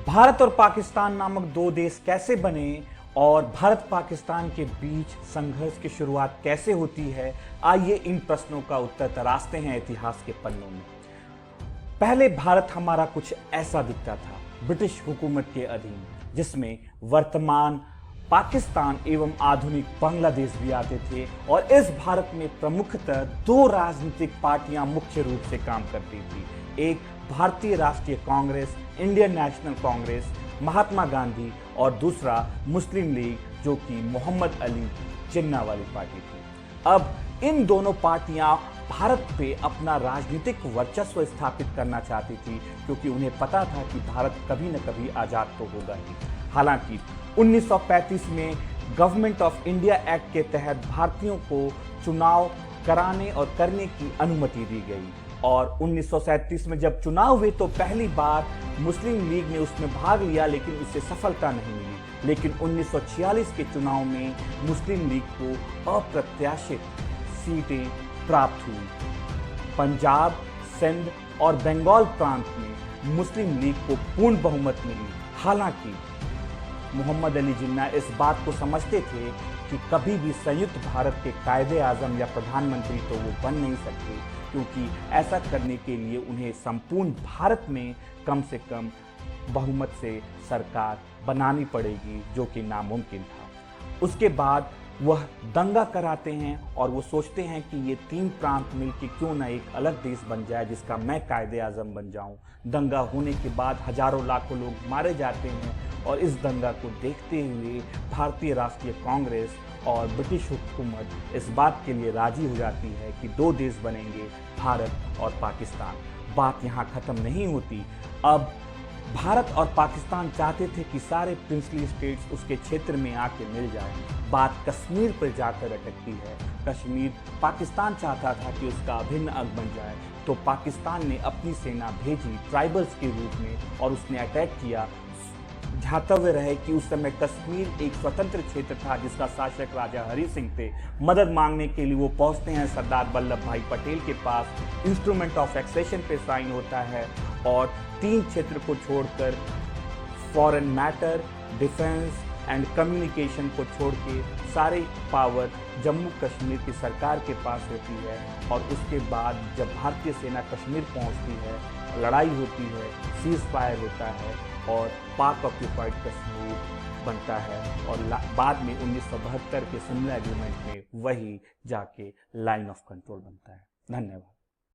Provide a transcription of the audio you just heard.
भारत और पाकिस्तान नामक दो देश कैसे बने और भारत पाकिस्तान के बीच संघर्ष की शुरुआत कैसे होती है, आइए इन प्रश्नों का उत्तर तराशते हैं इतिहास के पन्नों में। पहले भारत हमारा कुछ ऐसा दिखता था, ब्रिटिश हुकूमत के अधीन, जिसमें वर्तमान पाकिस्तान एवं आधुनिक बांग्लादेश भी आते थे। और इस भारत में प्रमुखतः दो राजनीतिक पार्टियां मुख्य रूप से काम करती थी। एक भारतीय राष्ट्रीय कांग्रेस, इंडियन नेशनल कांग्रेस, महात्मा गांधी, और दूसरा मुस्लिम लीग, जो कि मोहम्मद अली जिन्ना वाली पार्टी थी। अब इन दोनों पार्टियां भारत पे अपना राजनीतिक वर्चस्व स्थापित करना चाहती थी, क्योंकि उन्हें पता था कि भारत कभी न कभी आजाद तो होगा ही। हालांकि 1935 में गवर्नमेंट ऑफ इंडिया एक्ट के तहत भारतीयों को चुनाव कराने और करने की अनुमति दी गई, और 1937 में जब चुनाव हुए तो पहली बार मुस्लिम लीग ने उसमें भाग लिया, लेकिन उसे सफलता नहीं मिली। लेकिन 1946 के चुनाव में मुस्लिम लीग को अप्रत्याशित सीटें प्राप्त हुई। पंजाब, सिंध और बंगाल प्रांत में मुस्लिम लीग को पूर्ण बहुमत मिली। हालांकि मोहम्मद अली जिन्ना इस बात को समझते थे कि कभी भी संयुक्त भारत के कायदे आजम या प्रधानमंत्री तो वो बन नहीं सकते, क्योंकि ऐसा करने के लिए उन्हें संपूर्ण भारत में कम से कम बहुमत से सरकार बनानी पड़ेगी, जो कि नामुमकिन था। उसके बाद वह दंगा कराते हैं और वो सोचते हैं कि ये तीन प्रांत मिलकर क्यों ना एक अलग देश बन जाए, जिसका मैं कायदे आजम बन जाऊं। दंगा होने के बाद हजारों लाखों लोग मारे जाते हैं, और इस दंगा को देखते हुए भारतीय राष्ट्रीय कांग्रेस और ब्रिटिश हुकूमत इस बात के लिए राजी हो जाती है कि दो देश बनेंगे, भारत और पाकिस्तान। बात यहाँ खत्म नहीं होती। अब भारत और पाकिस्तान चाहते थे कि सारे प्रिंसली स्टेट्स उसके क्षेत्र में आके मिल जाए। बात कश्मीर पर जाकर अटकती है। कश्मीर पाकिस्तान चाहता था कि उसका अभिन्न अंग बन जाए, तो पाकिस्तान ने अपनी सेना भेजी ट्राइबल्स के रूप में, और उसने अटैक किया। ध्यातव्य रहे कि उस समय कश्मीर एक स्वतंत्र क्षेत्र था, जिसका शासक राजा हरि सिंह थे। मदद मांगने के लिए वो पहुंचते हैं सरदार वल्लभ भाई पटेल के पास। इंस्ट्रूमेंट ऑफ एक्सेशन पे साइन होता है, और तीन क्षेत्र को छोड़कर foreign matter, defence and communication को छोड़ के सारे पावर जम्मू कश्मीर की सरकार के पास होती है। और उसके बाद जब भारतीय सेना कश्मीर पहुंचती है, लड़ाई होती है, सीज फायर होता है, और पाक ऑक्यूपाइड कश्मीर बनता है। और बाद में 1972 के शिमला एग्रीमेंट में वही जाके लाइन ऑफ कंट्रोल बनता है। धन्यवाद।